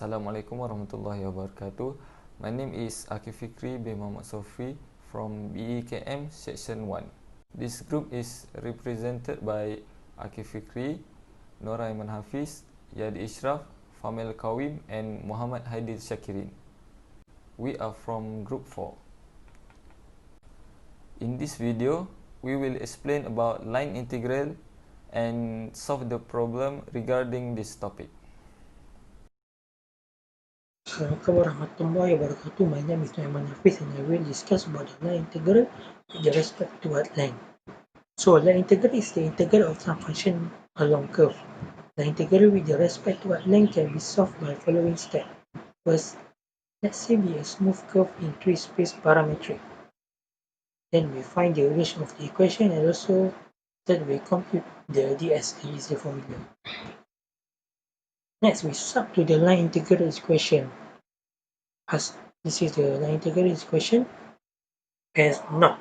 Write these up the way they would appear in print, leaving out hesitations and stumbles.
Assalamualaikum warahmatullahi wabarakatuh. My name is Akif Fikri bin Muhammad Sofri from Bekm Section 1. This group is represented by Akif Fikri, Nora Iman Hafiz, Yadi Ishraf, Famel Kawim and Muhammad Haidil Shakirin. We are from Group 4. In this video, we will explain about line integral and solve the problem regarding this topic. Assalamualaikum warahmatullahi wabarakatuh. My name is Iman Hafiz and I will discuss about the line integral with respect to what line. So line integral is the integral of some function along curve. The integral with respect to what line can be solved by following step. First, let's say be a smooth curve in three space parametric. Then we find the range of the equation and also that we compute the ds is the formula. Next, we sub to the line integral equation. As this is the line integral equation as not.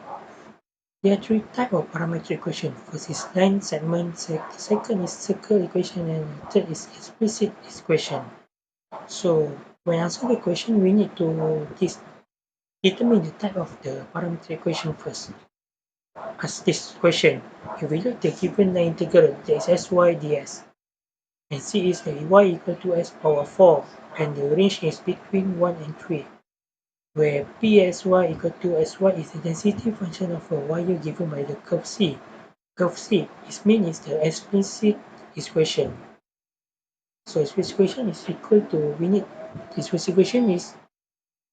There are three types of parametric equation. First is line segment, second is circle equation, and third is explicit equation. So when answer the question, we need to determine the type of the parametric equation first. As this question, if we look the given line integral, there is sy ds, and c is the y equal to s power 4, and the range is between 1 and 3. Where Psy equal to Sy is the density function of a wire given by the curve C. Curve C is mean is the explicit equation. So explicit equation is equal to, we need, this explicit equation is,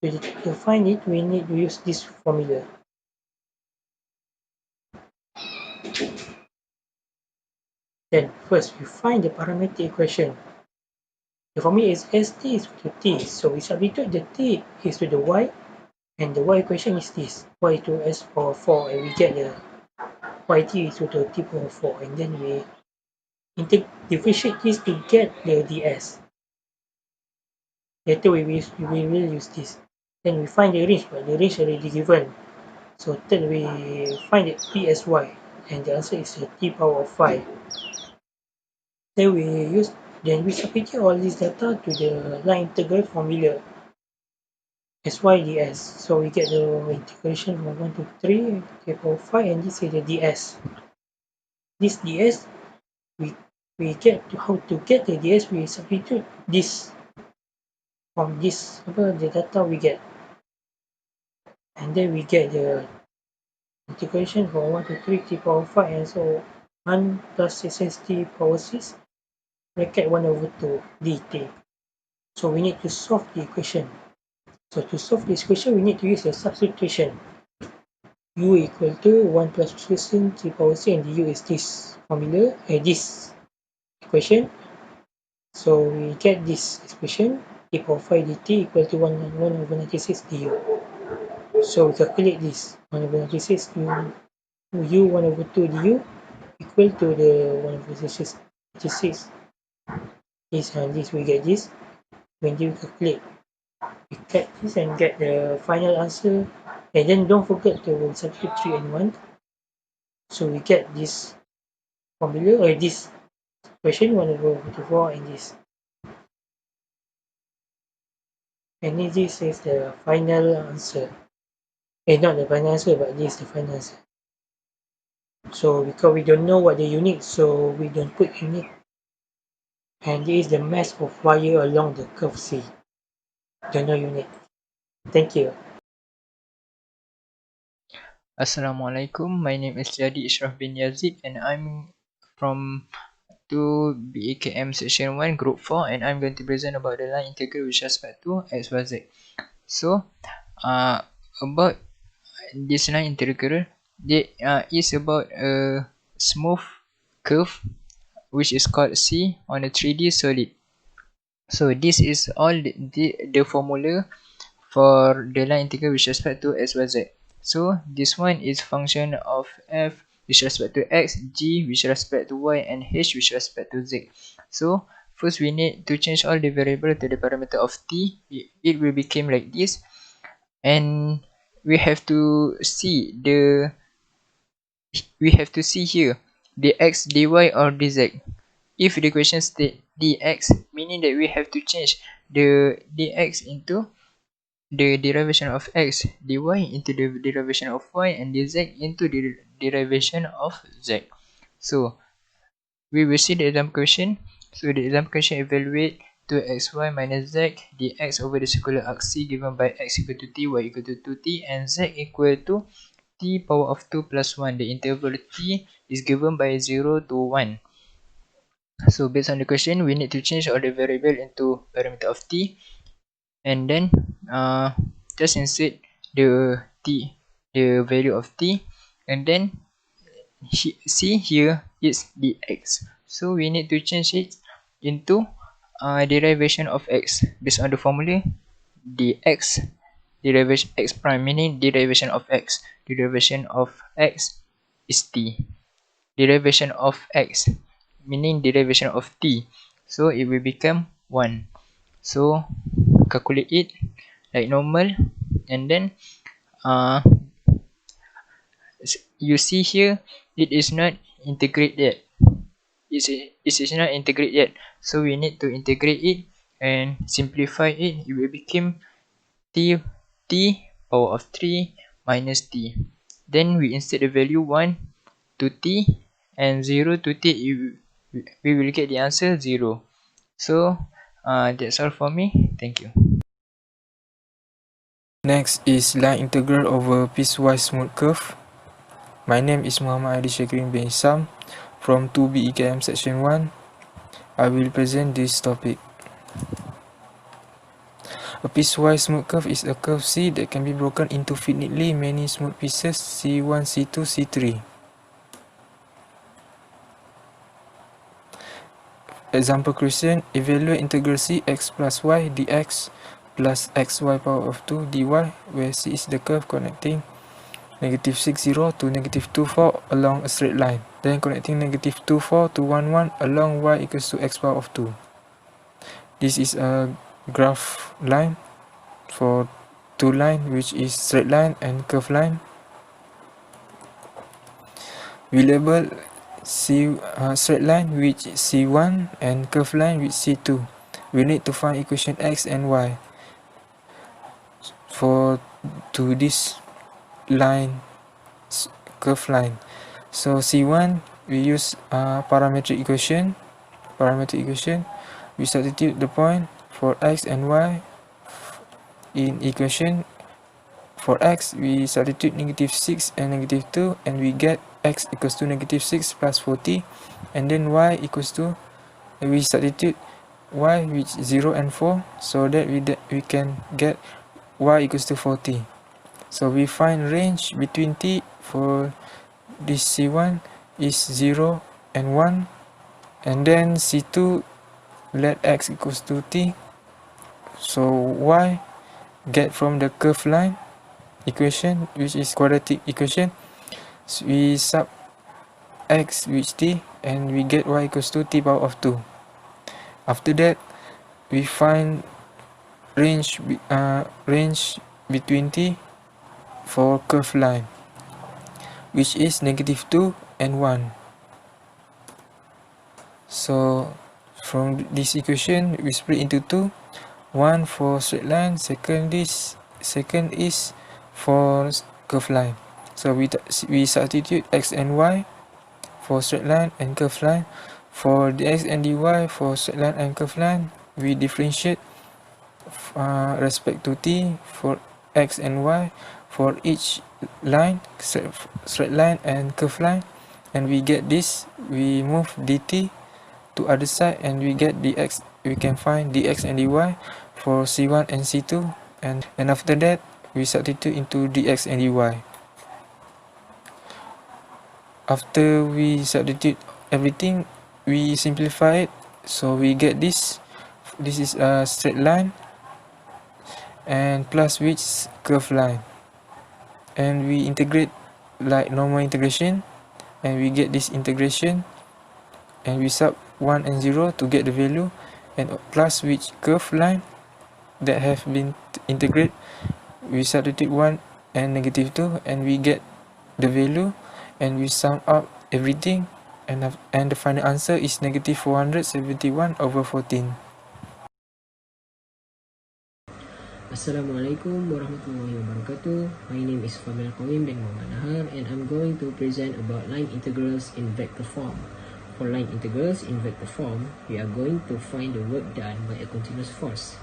to find it, we need to use this formula. Then first we find the parametric equation. The formula is St is equal to T. So we substitute the T is to the Y, and the Y equation is this, Y to S power 4, and we get the yt is equal to t power 4, and then we differentiate this to get the ds. Later we will use this. Then we find the range, but the range already given. So then we find it Psy, and the answer is t power 5. Then we substitute all this data to the line integral formula sy ds. So we get the integration from 1 to 3 t power 5, and this is the ds. This ds we get to how to get the ds, we substitute this from this the data we get, and then we get the integration from 1 to 3 t power 5, and so 1 plus 6 t power 6 bracket 1 over 2 dt. So we need to solve the equation. So to solve this equation, we need to use the substitution. U equal to 1 plus 16 t power 6, and du is this formula, this equation. So we get this equation, t power 5 dt equal to 1 over 96 du. So we calculate this, 1 over 96 u 1 over 2 du equal to the 1 over 96 is, and this we get this. When you calculate, we get this and get the final answer, and then don't forget to substitute 3 and 1. So we get this formula, or this equation, 1 over 44, and this. And this is the final answer. Not the final answer, but this is the final answer. So because we don't know what the unit, so we don't put unit. And this is the mass of wire along the curve C. Don't know unit. Thank you. Assalamualaikum. My name is Yadi Ishraf bin Yazid and I'm from Bekm Section 1 Group 4, and I'm going to present about the line integral with respect to x, y, z. So about this line integral, is about a smooth curve which is called C on a 3D solid. So this is all the formula for the line integral with respect to x, y, z. So this one is function of f with respect to x, g with respect to y, and h with respect to z. So first we need to change all the variable to the parameter of t. It will become like this, and we have to see here the x, dy, or dz. if the question state dx, meaning that we have to change the dx into the derivation of x, dy into the derivation of y, and dz into the derivation of z. So we will see the example question. So the example question evaluate 2xy minus z dx over the circular arc C given by x equal to t, y equal to 2t, and z equal to t power of 2 plus 1. The interval t is given by 0 to 1. So based on the question, we need to change all the variable into parameter of t, and then just insert the t, the value of t, and then see here it's dx. So we need to change it into derivation of x based on the formula dx derivation x prime, meaning derivation of x. Derivation of x is t. Derivation of x meaning derivation of t. So it will become 1. So calculate it like normal, and then uh, you see here it is not integrate yet. It is not integrate yet. So we need to integrate it and simplify it. It will become t power of 3 minus t. Then we insert the value 1 to t and 0 to t. We will get the answer 0. So that's all for me. Thank you. Next is line integral over piecewise smooth curve. My name is Muhammad Adi Shakirin bin Isam from 2B Bekm section 1. I will present this topic. A piecewise smooth curve is a curve C that can be broken into finitely many smooth pieces C1, C2, C3. Example question, evaluate integral C x plus y dx plus xy power of 2 dy, where C is the curve connecting negative 6, 0 to negative 2, 4 along a straight line, then connecting negative 2, 4 to 1, 1 along y equals to x power of 2. This is a graph line for two line, which is straight line and curve line. We label straight line with C1 and curve line with C2. We need to find equation x and y for to this line, curve line. So C1 we use parametric equation. We substitute the point for x and y in equation. For x we substitute negative 6 and negative 2, and we get x equals to negative 6 plus 40, and then y equals to, we substitute y with 0 and 4, so that we can get y equals to 40. So we find range between t for this C1 is 0 and 1, and then C2 let x equals to t. So y get from the curve line equation, which is quadratic equation, so we sub x with t and we get y equals to t power of 2. After that we find range between t for curve line, which is negative 2 and 1. So from this equation we split into two, one for straight line, second is for curve line. So we substitute x and y for straight line and curve line. For dx and dy for straight line and curve line, we differentiate respect to t for x and y for each line, straight line and curve line, and we get this. We move dt to other side and we get dx. We can find dx and dy for c1 and c2, and after that we substitute into dx and dy. After we substitute everything, we simplify it, so we get this. This is a straight line and plus which curve line, and we integrate like normal integration, and we get this integration, and we sub 1 and 0 to get the value, and plus which curve line that have been integrated, we substitute 1 and negative 2 and we get the value, and we sum up everything and the final answer is negative 471 over 14. Assalamualaikum warahmatullahi wabarakatuh. My name is Famil Qawim bin Muhammad Nahar, and I'm going to present about line integrals in vector form. For line integrals in vector form, we are going to find the work done by a continuous force.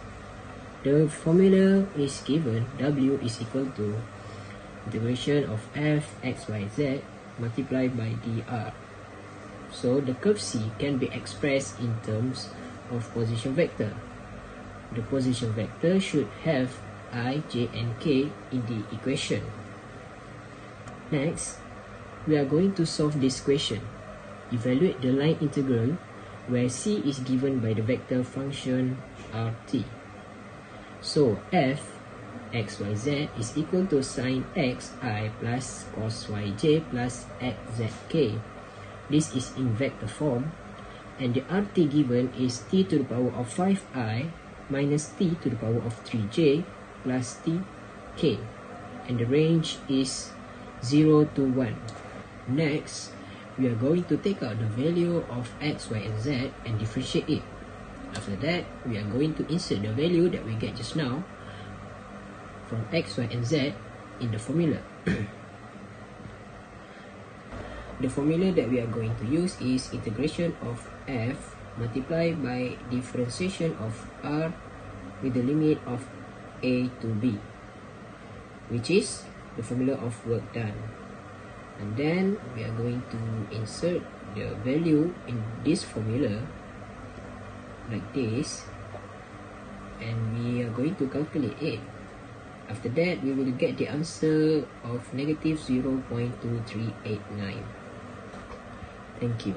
The formula is given: W is equal to integration of f x y z multiplied by dr. So the curve C can be expressed in terms of position vector. The position vector should have I, j, and k in the equation. Next, we are going to solve this equation. Evaluate the line integral where c is given by the vector function rt. So f x y z is equal to sin x I plus cos y j plus x z k. This is in vector form, and the rt given is t to the power of 5i minus t to the power of 3j plus tk, and the range is 0 to 1. Next, we are going to take out the value of x, y, and z and differentiate it. After that, we are going to insert the value that we get just now from x, y, and z in the formula. The formula that we are going to use is integration of f multiplied by differentiation of r with the limit of a to b, which is the formula of work done. And then we are going to insert the value in this formula like this, and we are going to calculate it. After that, we will get the answer of negative 0.2389. Thank you.